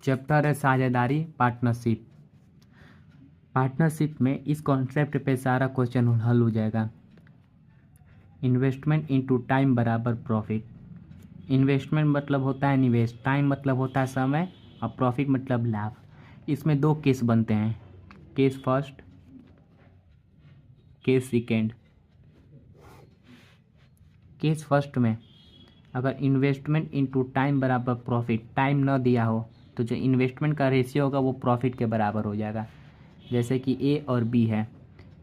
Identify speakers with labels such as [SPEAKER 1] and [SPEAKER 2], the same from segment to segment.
[SPEAKER 1] Chapter है साझेदारी partnership. Partnership में इस कॉन्सेप्ट पे सारा क्वेश्चन हल हो जाएगा। इन्वेस्टमेंट इनटू टाइम बराबर प्रॉफिट। इन्वेस्टमेंट मतलब होता है निवेश, टाइम मतलब होता है समय और प्रॉफिट मतलब लाभ। इसमें दो केस बनते हैं, case first, case second. Case first में अगर इन्वेस्टमेंट इनटू टाइम बराबर प्रॉफिट, टाइम न दिया हो तो जो इन्वेस्टमेंट का रेशियो होगा वो प्रॉफिट के बराबर हो जाएगा। जैसे कि ए और बी है,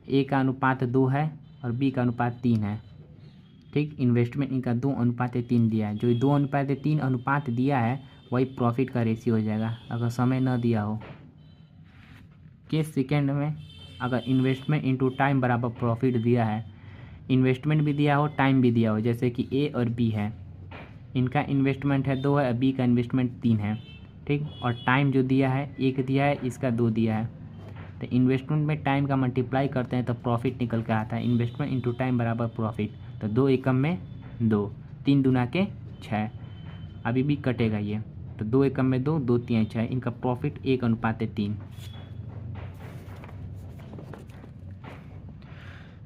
[SPEAKER 1] ए का अनुपात 2 है और बी का अनुपात 3 है। ठीक, इन्वेस्टमेंट इनका 2:3 दिया है। जो 2:3 अनुपात दिया है वही प्रॉफिट का रेशियो हो जाएगा अगर समय न दिया हो। केस सेकेंड में अगर इन्वेस्टमेंट इनटू टाइम बराबर प्रॉफिट दिया है, इन्वेस्टमेंट भी दिया हो टाइम भी दिया हो, जैसे कि ए और बी है, इनका इन्वेस्टमेंट है 2 है, बी का इन्वेस्टमेंट 3 है। ठीक, और टाइम जो दिया है 1 दिया है, इसका 2 दिया है। तो इन्वेस्टमेंट में टाइम का मल्टीप्लाई करते हैं तो प्रॉफिट निकल के आता है। इन्वेस्टमेंट इनटू टाइम बराबर प्रॉफिट, तो 2 एकम में 2, 3 दूना के 6, अभी भी कटेगा ये, तो 2 एकम में 2, 2 3 6, इनका प्रॉफिट 1:3।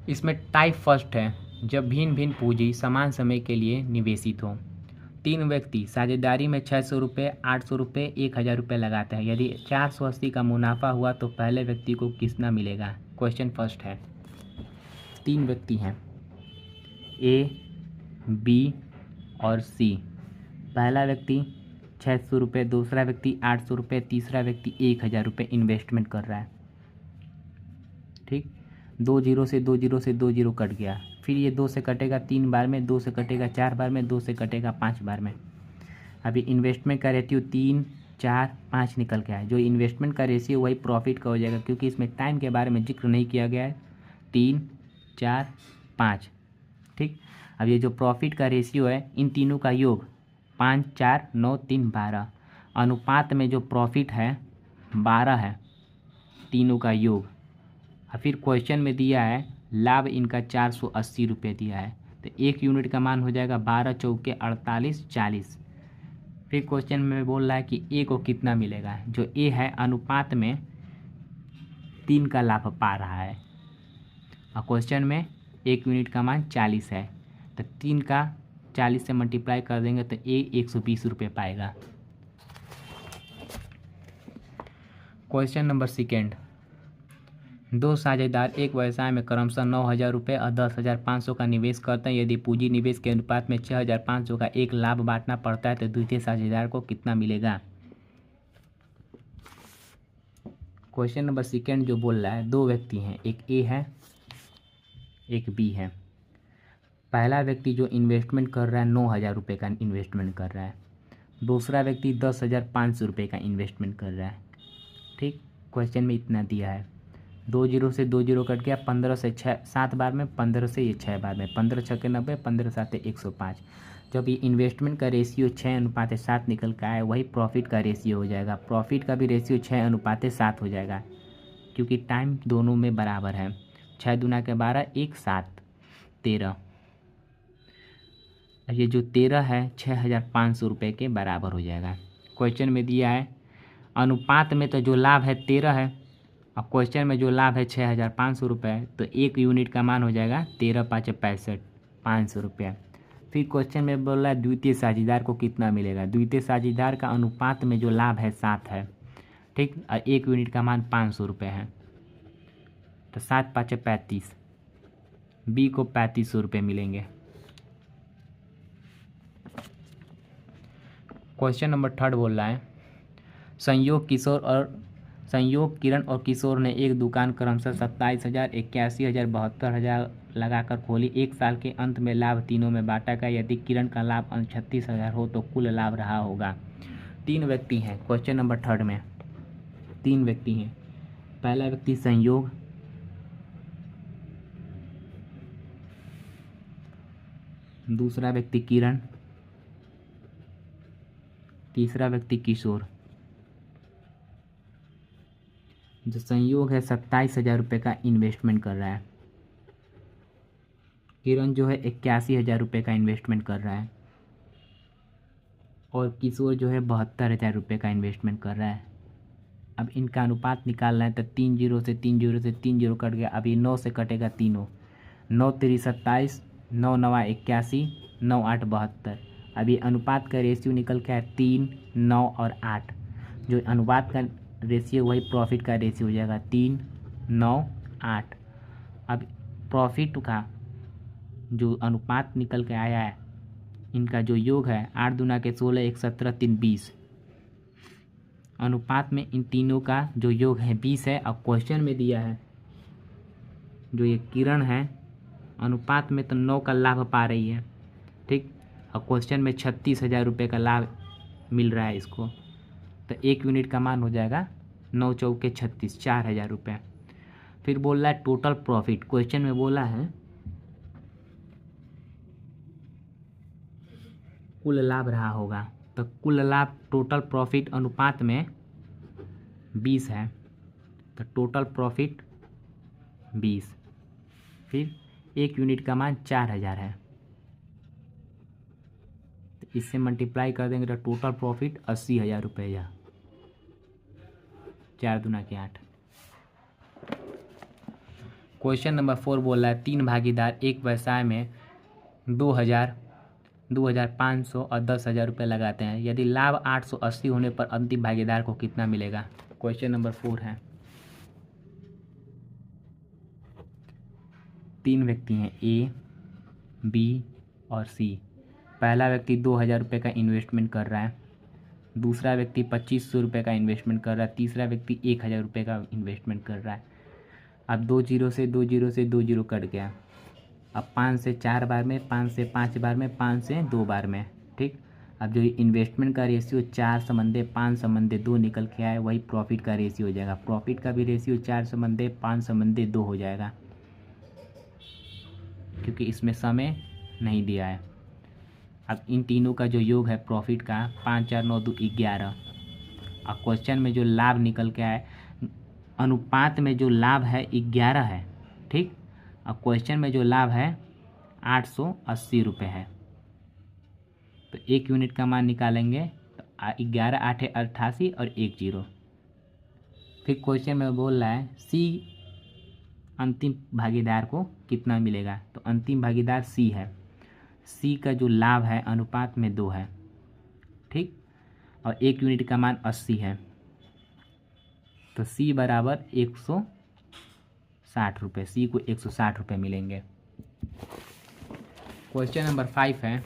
[SPEAKER 1] इसमें टाइप फर्स्ट है, जब भिन्न भिन्न पूंजी समान समय के लिए निवेशित हो। 3 व्यक्ति साझेदारी में 600 रुपये, 800 रुपये, 1000 रुपये लगाते हैं। यदि 480 का मुनाफा हुआ तो पहले व्यक्ति को कितना मिलेगा। क्वेश्चन फर्स्ट है। 3 व्यक्ति हैं, ए, बी और सी। पहला व्यक्ति 600 रुपये, दूसरा व्यक्ति 800 रुपये, तीसरा व्यक्ति 1000 रुपये इन्वेस्टमेंट कर रहा है। ठीक, 2 जीरो से 2 जीरो से 2 जीरो कट गया, फिर ये 2 से कटेगा 3 बार में, 2 से कटेगा 4 बार में, 2 से कटेगा 5 बार में। अभी इन्वेस्टमेंट का रेशियो 3, 4, 5 निकल के आया। जो इन्वेस्टमेंट का रेशियो वही प्रॉफिट का हो जाएगा, क्योंकि इसमें टाइम के बारे में जिक्र नहीं किया गया है। 3, 4, 5। ठीक, अब ये जो प्रॉफिट का रेशियो है इन तीनों का योग 5, 4, 9, 3, 12, अनुपात में जो प्रॉफिट है 12 है, तीनों का योग। और फिर क्वेश्चन में दिया है लाभ इनका 480 रुपये दिया है, तो 1 यूनिट का मान हो जाएगा 12 चौके 48, 40। फिर क्वेश्चन में बोल रहा है कि ए को कितना मिलेगा। जो ए है अनुपात में 3 का लाभ पा रहा है, और क्वेश्चन में 1 यूनिट का मान 40 है, तो 3 का 40 से मल्टीप्लाई कर देंगे तो ए 120 रुपये पाएगा। क्वेश्चन नंबर सेकेंड, 2 साझेदार एक व्यवसाय में क्रमशः 9000 रुपये और 10,500 का निवेश करते हैं। यदि पूंजी निवेश के अनुपात में 6500 का एक लाभ बांटना पड़ता है तो द्वितीय साझेदार को कितना मिलेगा। क्वेश्चन नंबर सेकेंड जो बोल रहा है, 2 व्यक्ति हैं, एक ए है एक बी है। पहला व्यक्ति जो इन्वेस्टमेंट कर रहा है 9000 रुपये का इन्वेस्टमेंट कर रहा है, दूसरा व्यक्ति 10,500 रुपये का इन्वेस्टमेंट कर रहा है। ठीक, क्वेश्चन में इतना दिया है, 2 जीरो से 2 जीरो कट गया, 15 से 6 7 बार में, 15 से ये 6 बार में, 15 छक्के 90, 15 सात 105। जब ये इन्वेस्टमेंट का रेशियो 6:7 निकल का है वही प्रॉफिट का रेशियो हो जाएगा। प्रॉफिट का भी रेशियो 6:7 हो जाएगा, क्योंकि टाइम दोनों में बराबर है। 6 दूना के 12, 1 7 13। ये जो 13 है 6500 रुपये के बराबर हो जाएगा। क्वेश्चन में दिया है अनुपात में तो जो लाभ है 13 है, अब क्वेश्चन में जो लाभ है 6500 रुपये, तो 1 यूनिट का मान हो जाएगा 13 5 65, 500 रुपये। फिर क्वेश्चन में बोल रहा है द्वितीय साझेदार को कितना मिलेगा। द्वितीय साझेदार का अनुपात में जो लाभ है 7 है। ठीक, और 1 यूनिट का मान 500 रुपये है, तो 7 5 35, बी को 3500 रुपये मिलेंगे। क्वेश्चन नंबर थर्ड बोल रहा है संयोग किरण और किशोर ने एक दुकान क्रमशः 27,000, 81,000, 72,000 लगाकर खोली। 1 साल के अंत में लाभ तीनों में बांटा गया। यदि किरण का लाभ 36,000 हो तो कुल लाभ रहा होगा। 3 व्यक्ति हैं, क्वेश्चन नंबर थर्ड में 3 व्यक्ति हैं। पहला व्यक्ति संयोग, दूसरा व्यक्ति किरण, तीसरा व्यक्ति किशोर। जो संयोग है 27,000 रुपये का इन्वेस्टमेंट कर रहा है, किरण जो है 81,000 रुपये का इन्वेस्टमेंट कर रहा है, और किशोर जो है 72,000 रुपये का इन्वेस्टमेंट कर रहा है। अब इनका अनुपात निकालना है तो 3 जीरो से 3 जीरो से 3 जीरो कट गया। अभी 9 से कटेगा तीनों, 9 3 27, 9 9 81, 9 8 72। अभी अनुपात का रेशियो निकल के है 3 9 और 8। जो अनुपात का रेशियो वही प्रॉफिट का रेशियो हो जाएगा 3 9 8। अब प्रॉफिट का जो अनुपात निकल के आया है, इनका जो योग है 8 दूना के 16, 1 17, 3 20। अनुपात में इन तीनों का जो योग है 20 है। और क्वेश्चन में दिया है जो ये किरण है अनुपात में तो 9 का लाभ पा रही है, ठीक। और क्वेश्चन में 36,000 रुपये का लाभ मिल रहा है इसको, तो 1 यूनिट का मान हो जाएगा 9 चौके 36, 4,000 रुपये। फिर बोल रहा है टोटल प्रॉफिट। क्वेश्चन में बोला है कुल लाभ रहा होगा, तो कुल लाभ टोटल प्रॉफिट अनुपात में 20 है, तो टोटल प्रॉफिट 20। फिर 1 यूनिट का मान 4,000 है, तो इससे मल्टीप्लाई कर देंगे तो टोटल प्रॉफिट 80,000 रुपये। 4 दूना के 8। क्वेश्चन नंबर 4 बोल रहा है 3 भागीदार एक व्यवसाय में 2,000, 2,500 और 10,000 रुपये लगाते हैं। यदि लाभ 880 होने पर अंतिम भागीदार को कितना मिलेगा। क्वेश्चन नंबर 4 है। 3 व्यक्ति हैं ए, बी और सी। पहला व्यक्ति 2,000 रुपये का इन्वेस्टमेंट कर रहा है, दूसरा व्यक्ति 2,500 रुपये का इन्वेस्टमेंट कर रहा है, तीसरा व्यक्ति 1,000 रुपये का इन्वेस्टमेंट कर रहा है। अब 2 जीरो से 2 जीरो से 2 जीरो कट गया। अब 5 से 4 बार में, 5 से 5 बार में, 5 से 2 बार में, ठीक। अब जो इन्वेस्टमेंट का रेशियो 4:5:2 निकल के आया, वही प्रॉफिट का रेशियो हो जाएगा। प्रॉफिट का भी रेशियो 4:5:2 हो जाएगा, क्योंकि इसमें समय नहीं दिया है। अब इन तीनों का जो योग है प्रॉफिट का 5 4 9 2 11। और क्वेश्चन में जो लाभ निकल के आए, अनुपात में जो लाभ है 11 है, ठीक। और क्वेश्चन में जो लाभ है 880 रुपये है, तो 1 यूनिट का मान निकालेंगे तो 11 8 88 और 1 जीरो। फिर क्वेश्चन में बोल रहा है सी अंतिम भागीदार को कितना मिलेगा, तो अंतिम भागीदार सी है। सी का जो लाभ है अनुपात में 2 है, ठीक। और 1 यूनिट का मान 80 है, तो सी बराबर 160 रुपये। सी को 160 रुपये मिलेंगे। क्वेश्चन नंबर 5 है।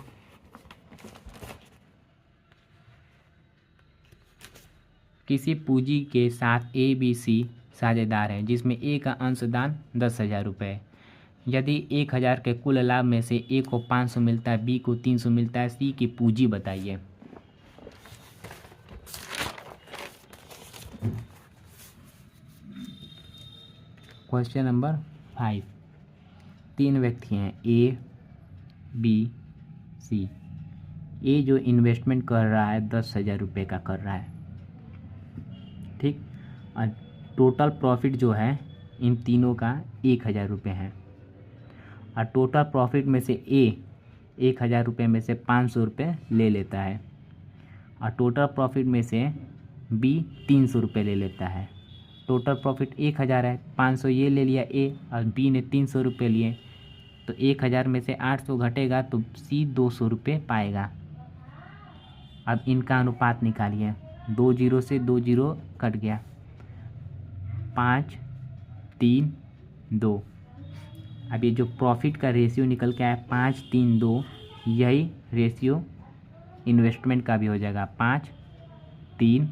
[SPEAKER 1] किसी पूंजी के साथ ए बी सी साझेदार हैं, जिसमें ए का अंशदान 10,000 रुपये है। यदि 1,000 के कुल लाभ में से ए को 500 मिलता है, बी को 300 मिलता है, सी की पूंजी बताइए। Question number 5। 3 व्यक्ति हैं ए, बी, सी। ए जो इन्वेस्टमेंट कर रहा है 10,000 रुपये का कर रहा है, ठीक। और टोटल प्रॉफिट जो है इन तीनों का 1,000 रुपये है। और टोटल प्रॉफिट में से ए 1,000 रुपये में से 500 रुपये ले लेता है, और टोटल प्रॉफिट में से बी 300 रुपये ले लेता है। टोटल प्रॉफिट 1,000 है, 500 ये ले लिया ए और बी ने 300 रुपये लिए, तो 1,000 में से 800 घटेगा तो सी 200 रुपये पाएगा। अब इनका अनुपात निकालिए। 2 जीरो से 2 जीरो कट गया, 5 3 2। अब ये जो प्रॉफिट का रेशियो निकल के आया 5 3 2, यही रेशियो इन्वेस्टमेंट का भी हो जाएगा 5 3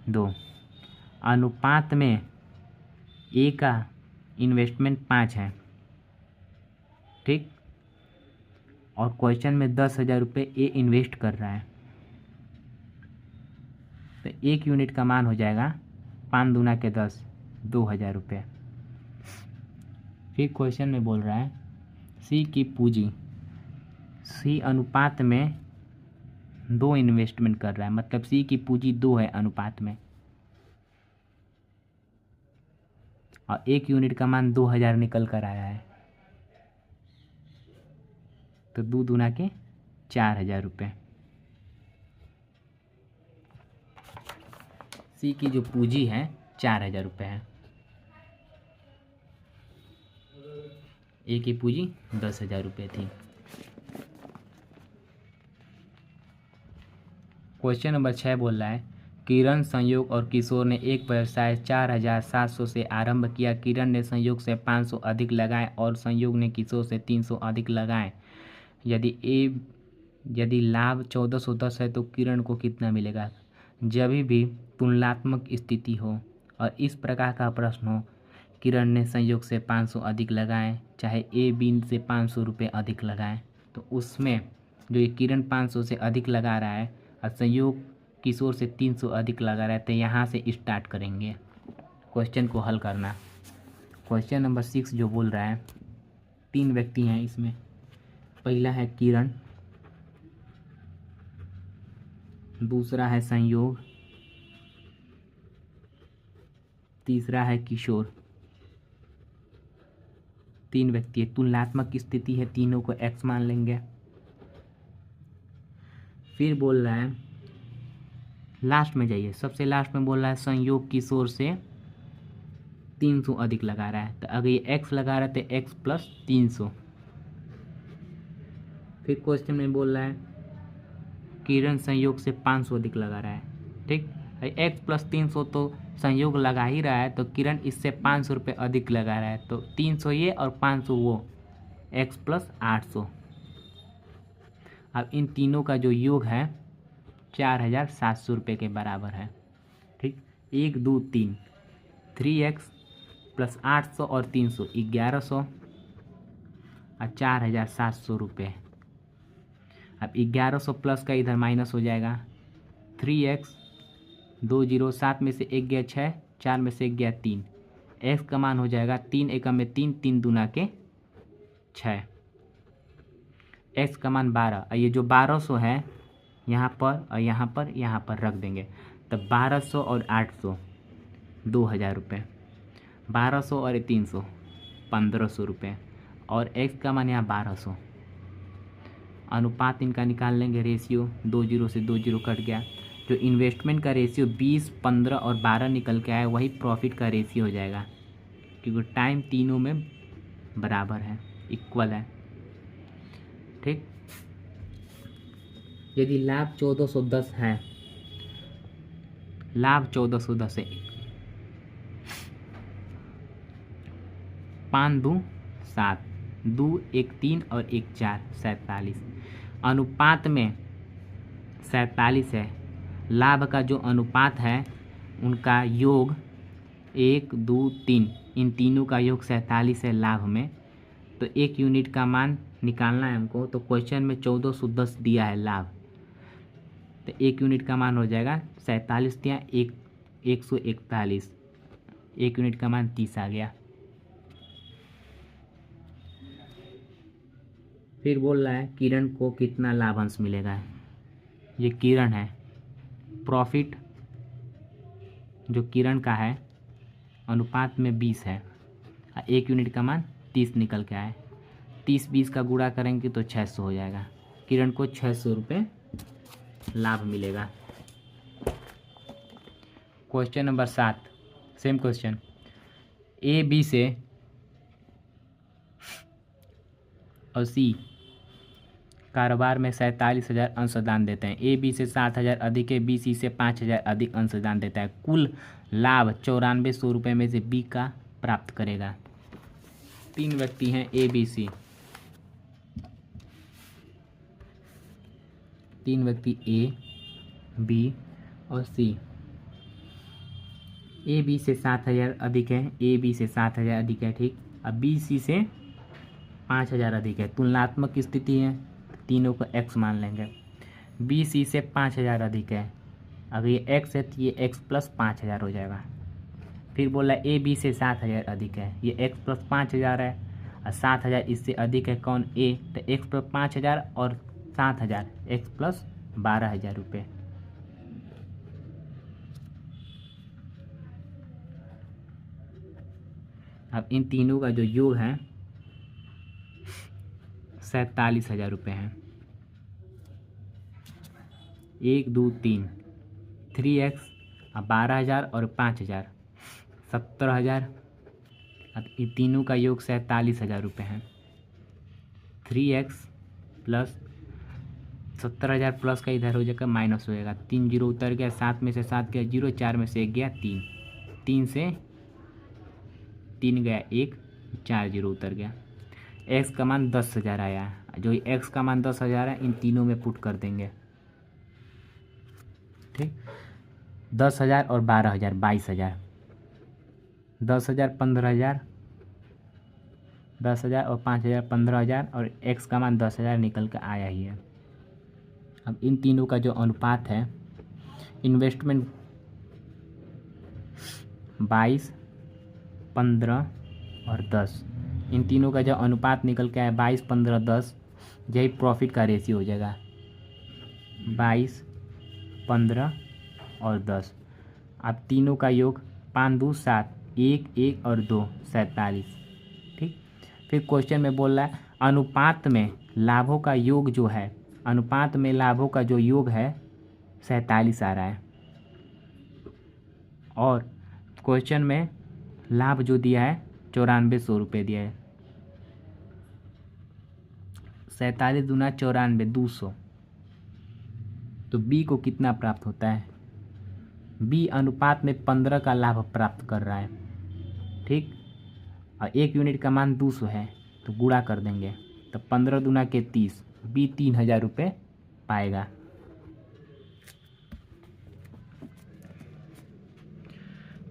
[SPEAKER 1] 2। अनुपात में ए का इन्वेस्टमेंट 5 है, ठीक। और क्वेश्चन में 10,000 रुपये ए इन्वेस्ट कर रहा है, तो 1 यूनिट का मान हो जाएगा 5 दूना के 10, 2,000 रुपये। फिर क्वेश्चन में बोल रहा है सी की पूंजी। सी अनुपात में 2 इन्वेस्टमेंट कर रहा है, मतलब सी की पूंजी 2 है अनुपात में, और 1 यूनिट का मान 2,000 निकल कर आया है, तो 2 दूना के 4,000 रुपये। सी की जो पूंजी है 4,000 रुपये है, ए की पूंजी 10,000 रुपये थी। क्वेश्चन नंबर 6 बोल रहा है किरण, संयोग और किशोर ने एक व्यवसाय 4,700 से आरंभ किया। किरण ने संयोग से 500 अधिक लगाए और संयोग ने किशोर से 300 अधिक लगाए। यदि लाभ 1410 है तो किरण को कितना मिलेगा। जब भी तुलनात्मक स्थिति हो और इस प्रकार का प्रश्न हो, किरण ने संयोग से 500 अधिक लगाए चाहे ए बी से 500 रुपये अधिक लगाए, तो उसमें जो ये किरण 500 से अधिक लगा रहा है और संयोग किशोर से 300 अधिक लगा रहा है, तो यहाँ से स्टार्ट करेंगे क्वेश्चन को हल करना। क्वेश्चन नंबर 6 जो बोल रहा है 3 व्यक्ति हैं इसमें। पहला है किरण, दूसरा है संयोग, तीसरा है किशोर। 3 व्यक्ति है, तुलनात्मक स्थिति है, तीनों को एक्स मान लेंगे। फिर बोल रहा है लास्ट में जाइए, सबसे लास्ट में बोल रहा है संयोग किशोर से 300 अधिक लगा रहा है, तो अगर ये एक्स लगा रहा है तो एक्स प्लस 300। फिर क्वेश्चन में बोल रहा है किरण संयोग से 500 अधिक लगा रहा है, ठीक। एक्स प्लस 300 तो संयोग लगा ही रहा है, तो किरण इससे 500 रुपये अधिक लगा रहा है, तो 300 ये और 500 वो, एक्स प्लस 800। अब इन तीनों का जो योग है 4,700 रुपये के बराबर है, ठीक। 1 2 3, 3x प्लस 800 और 300 1100 और 4,700 रुपये। अब 1100 प्लस का इधर माइनस हो जाएगा, 3x 2 0, 7 में से 1 गया 6, 4 में से 1 गया 3, x का मान हो जाएगा 3 एकम में 3, 3 दूना के 6, x का मान 12। और ये जो 1200 है यहाँ पर और यहाँ पर रख देंगे, तब 1200 और 800 2,000 रुपये, 1200 और 300 1,500 रुपये, और x का मान यहाँ 1200। अनुपात इनका निकाल लेंगे, रेशियो 2 0 से 2 0 कट गया। जो इन्वेस्टमेंट का रेशियो 20, 15 और 12 निकल के आया वही प्रॉफिट का रेशियो हो जाएगा, क्योंकि टाइम तीनों में बराबर है, इक्वल है, ठीक। यदि लाभ 1410 है, लाभ 1410 है, 5 2 7, 2 1 3 और 1 4, 47। अनुपात में 47 है। लाभ का जो अनुपात है उनका योग 1 2 3, इन तीनों का योग 47 है लाभ में, तो 1 यूनिट का मान निकालना है हमको। तो क्वेश्चन में 1410 दिया है लाभ, तो 1 यूनिट का मान हो जाएगा 47 दिया 141, 1 यूनिट का मान 30 आ गया। फिर बोल रहा है किरण को कितना लाभांश मिलेगा। ये किरण है, प्रॉफिट जो किरण का है अनुपात में 20 है, 1 यूनिट का मान 30 निकल के आए, 30 20 का गुणा करेंगे तो 600 हो जाएगा। किरण को 600 रुपये लाभ मिलेगा। Question number 7 same question, A B से और सी कारोबार में 47,000 अंशदान देते हैं। ए बी से 7,000 अधिक है, बी सी से 5,000 अधिक अंशदान देता है। कुल लाभ 9400 रुपये में से बी का प्राप्त करेगा। 3 व्यक्ति हैं ए बी सी, 3 व्यक्ति ए बी और सी। ए बी से 7,000 अधिक है, ए बी से 7,000 अधिक है, ठीक। अब बी सी से 5,000 अधिक है, तुलनात्मक स्थिति है, तीनों को x मान लेंगे। बी सी से 5,000 अधिक है, अगर ये x है तो ये x प्लस 5,000 हो जाएगा। फिर बोला ए बी से 7,000 अधिक है, ये x प्लस 5,000 है, और 7,000 इससे अधिक है कौन, ए, तो x प्लस 5,000 और 7,000 x प्लस 12,000 रुपये। अब इन तीनों का जो योग है 47,000 रुपये है। 1 2 3, 3x अब 12,000 और 5,000 17,000। अब इन तीनों का योग 47,000 रुपये है। 3x प्लस 70,000 प्लस का इधर हो जाएगा माइनस हो जाएगा, 3 जीरो उतर गया, 7 में से 7 गया 0, 4 में से 1 गया 3, 3 से 3 गया 1, 4 जीरो उतर गया। x का मान 10,000 आया है। जो x का मान 10,000 है इन तीनों में पुट कर देंगे। ठीक, 10,000 और 12,000 22,000, 10,000 15,000, 10,000 और 5,000 15,000 और x का मान 10,000 निकल कर आया ही है। अब इन तीनों का जो अनुपात है, इन्वेस्टमेंट 22, 15 और 10, इन तीनों का जो अनुपात निकल के आया 22, 15, 10, यही प्रॉफिट का रेशियो हो जाएगा। 22, 15 और 10। अब तीनों का योग 5 2 7, 1 1 और 2 47। ठीक, फिर क्वेश्चन में बोल रहा है अनुपात में लाभों का योग जो है, अनुपात में लाभों का जो योग है 47 आ रहा है। और क्वेश्चन में लाभ जो दिया है 9400 रुपये दिया है। 47 दूना 94, 200। तो बी को कितना प्राप्त होता है? बी अनुपात में 15 का लाभ प्राप्त कर रहा है। ठीक, और 1 यूनिट का मान 200 है तो गुणा कर देंगे, तो 15 दूना के 30, बी 3,000 रुपये पाएगा।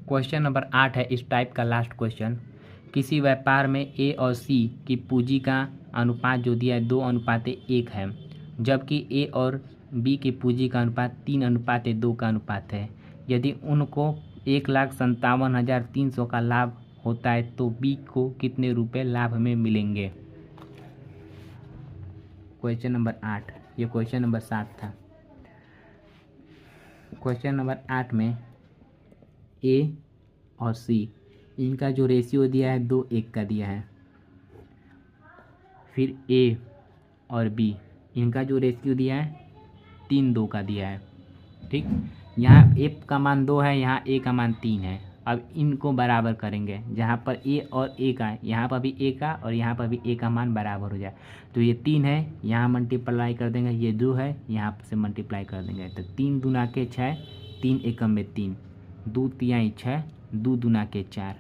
[SPEAKER 1] क्वेश्चन नंबर 8 है इस टाइप का लास्ट क्वेश्चन। किसी व्यापार में ए और सी की पूंजी का अनुपात जो दिया है 2:1 है, जबकि ए और बी की पूंजी का अनुपात 3:2 का अनुपात है। यदि उनको 1,57,300 का लाभ होता है तो बी को कितने रुपए लाभ में मिलेंगे? क्वेश्चन नंबर 8, ये क्वेश्चन नंबर 7 था। क्वेश्चन नंबर 8 में ए और सी इनका जो रेशियो दिया है 2:1 का दिया है। फिर ए और बी इनका जो रेशियो दिया है 3:2 का दिया है। ठीक, यहाँ ए का मान 2 है, यहाँ ए का मान 3 है। अब इनको बराबर करेंगे, जहाँ पर ए और ए का, यहाँ पर भी ए का और यहाँ पर भी ए का मान बराबर हो जाए। तो ये 3 है, यहाँ मल्टीप्लाई कर देंगे, ये 2 है, यहाँ से मल्टीप्लाई कर देंगे। तो 3 दूना के 6, 3 एकम में 3, 2 तिहाई 6, 2 दूना के 4।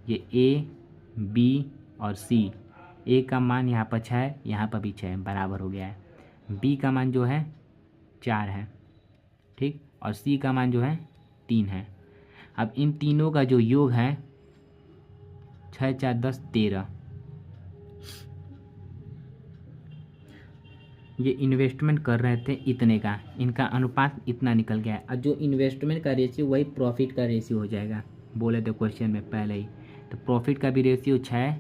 [SPEAKER 1] ये ए बी और सी, ए का मान यहाँ पर 6, यहाँ पर भी 6 बराबर हो गया है। बी का मान जो है 4 है। ठीक, और सी का मान जो है 3 है। अब इन तीनों का जो योग है 6 4 10 13। ये इन्वेस्टमेंट कर रहे थे इतने का, इनका अनुपात इतना निकल गया है। और जो इन्वेस्टमेंट का रेशियो वही प्रॉफिट का रेशियो हो जाएगा, बोले थे क्वेश्चन में पहले ही। तो प्रॉफिट का भी रेशियो 6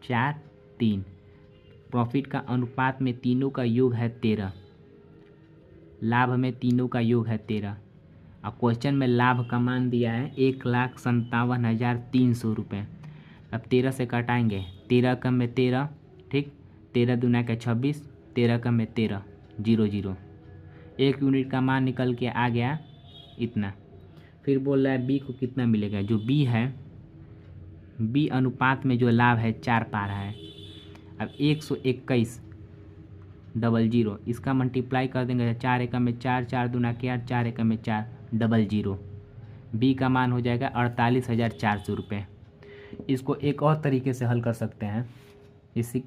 [SPEAKER 1] 4 3। प्रॉफिट का अनुपात में तीनों का योग है 13, लाभ में तीनों का योग है 13। और क्वेश्चन में लाभ का मान दिया है 1,57,300 रुपये। अब 13 से कटाएंगे, 13 कम में 13, ठीक, 13 दूना का 26, 13 कम में 13, 0 0। 1 यूनिट का मान निकल के आ गया इतना। फिर बोल रहा है बी को कितना मिलेगा? जो बी है, बी अनुपात में जो लाभ है 4 पा रहा है। अब 121 00, इसका मल्टीप्लाई कर देंगे, 4 एकम में 4, 4 दूना के 8, 4 एकम में 4, 00। बी का मान हो जाएगा 48,400 रुपये। इसको एक और तरीके से हल कर सकते हैं, इसी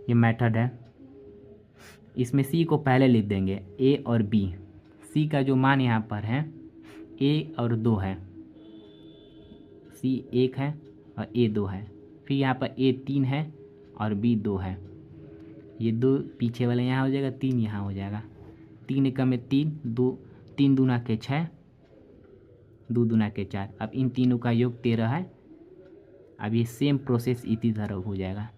[SPEAKER 1] ये मेथड है। इसमें सी को पहले लिख देंगे, ए और बी। सी का जो मान यहाँ पर है ए और 2 है, सी 1 है और ए 2 है। फिर यहाँ पर ए 3 है और बी 2 है। ये 2 पीछे वाले यहाँ हो जाएगा, 3 यहाँ हो जाएगा। 3 एकम में 3, 2 3 दूना के 6, 2 दूना के 4। अब इन तीनों का योग 13 है। अब ये सेम प्रोसेस इसी तरह हो जाएगा।